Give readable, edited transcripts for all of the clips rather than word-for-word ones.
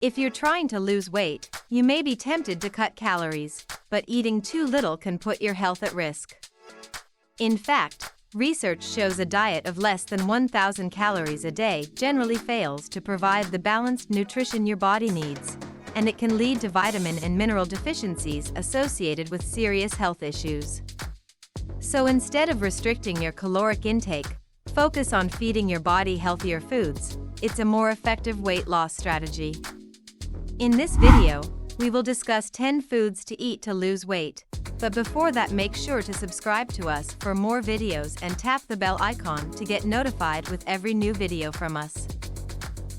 If you're trying to lose weight, you may be tempted to cut calories, but eating too little can put your health at risk. In fact, research shows a diet of less than 1,000 calories a day generally fails to provide the balanced nutrition your body needs, and it can lead to vitamin and mineral deficiencies associated with serious health issues. So instead of restricting your caloric intake, focus on feeding your body healthier foods. It's a more effective weight loss strategy. In this video, we will discuss 10 foods to eat to lose weight. But before that, make sure to subscribe to us for more videos and tap the bell icon to get notified with every new video from us.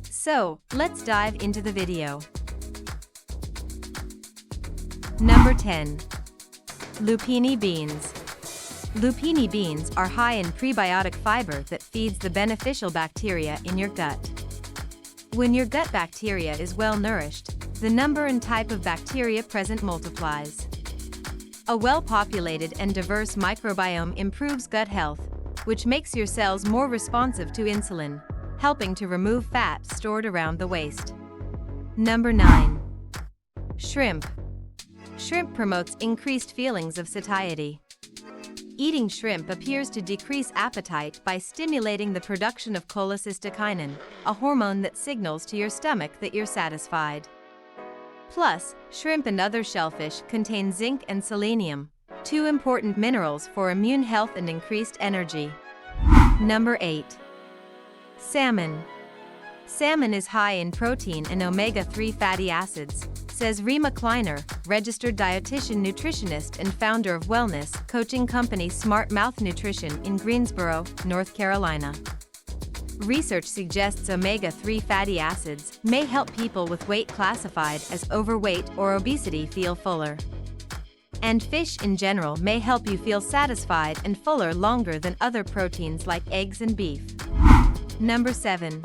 So, let's dive into the video. Number 10. Lupini beans. Lupini beans are high in prebiotic fiber that feeds the beneficial bacteria in your gut. When your gut bacteria is well nourished, the number and type of bacteria present multiplies. A well-populated and diverse microbiome improves gut health, which makes your cells more responsive to insulin, helping to remove fat stored around the waist. Number 9. Shrimp. Shrimp promotes increased feelings of satiety. Eating shrimp appears to decrease appetite by stimulating the production of cholecystokinin, a hormone that signals to your stomach that you're satisfied. Plus, shrimp and other shellfish contain zinc and selenium, two important minerals for immune health and increased energy. Number 8. Salmon. Salmon is high in protein and omega-3 fatty acids, says Rima Kleiner, registered dietitian nutritionist and founder of wellness coaching company Smart Mouth Nutrition in Greensboro, North Carolina. Research suggests omega-3 fatty acids may help people with weight classified as overweight or obesity feel fuller. And fish in general may help you feel satisfied and fuller longer than other proteins like eggs and beef. Number 7.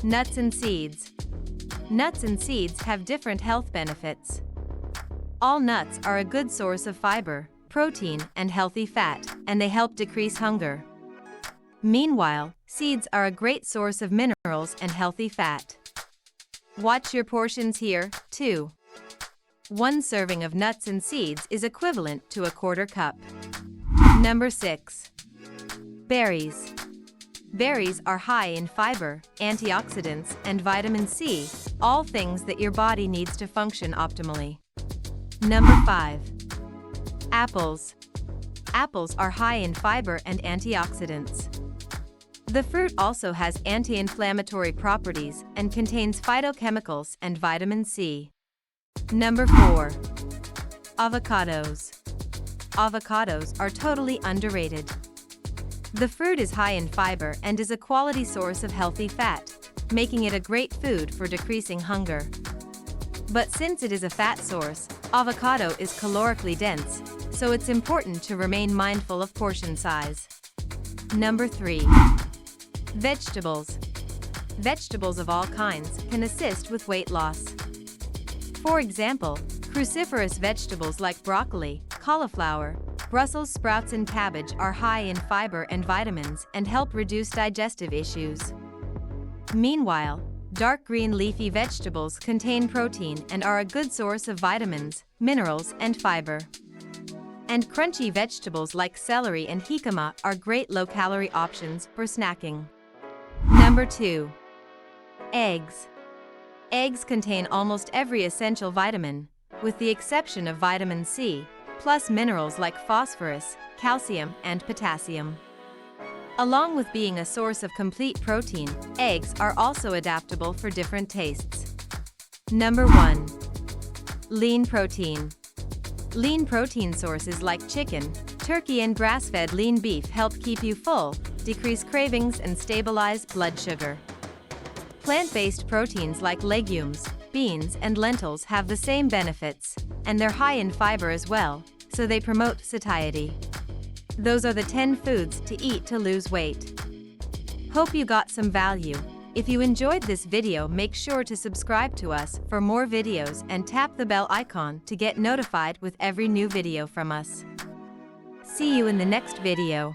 Nuts and seeds. Nuts and seeds have different health benefits. All nuts are a good source of fiber, protein, and healthy fat, and they help decrease hunger. Meanwhile, seeds are a great source of minerals and healthy fat. Watch your portions here, too. 1 serving of nuts and seeds is equivalent to a quarter cup. Number 6. Berries. Berries are high in fiber, antioxidants, and vitamin C, all things that your body needs to function optimally. Number 5. Apples. Apples are high in fiber and antioxidants. The fruit also has anti-inflammatory properties and contains phytochemicals and vitamin C. Number 4. Avocados. Avocados are totally underrated. The fruit is high in fiber and is a quality source of healthy fat, making it a great food for decreasing hunger. But since it is a fat source, avocado is calorically dense, so it's important to remain mindful of portion size. Number 3. Vegetables. Vegetables of all kinds can assist with weight loss. For example, cruciferous vegetables like broccoli, cauliflower, Brussels sprouts and cabbage are high in fiber and vitamins and help reduce digestive issues. Meanwhile, dark green leafy vegetables contain protein and are a good source of vitamins, minerals, and fiber. And crunchy vegetables like celery and jicama are great low-calorie options for snacking. Number 2. Eggs. Eggs contain almost every essential vitamin, with the exception of vitamin C, plus minerals like phosphorus, calcium, and potassium. Along with being a source of complete protein, eggs are also adaptable for different tastes. Number 1. Lean protein. Lean protein sources like chicken, turkey, and grass-fed lean beef help keep you full, decrease cravings, and stabilize blood sugar. Plant-based proteins like legumes, beans, and lentils have the same benefits, and they're high in fiber as well, so they promote satiety. Those are the 10 foods to eat to lose weight. Hope you got some value. If you enjoyed this video, make sure to subscribe to us for more videos and tap the bell icon to get notified with every new video from us. See you in the next video.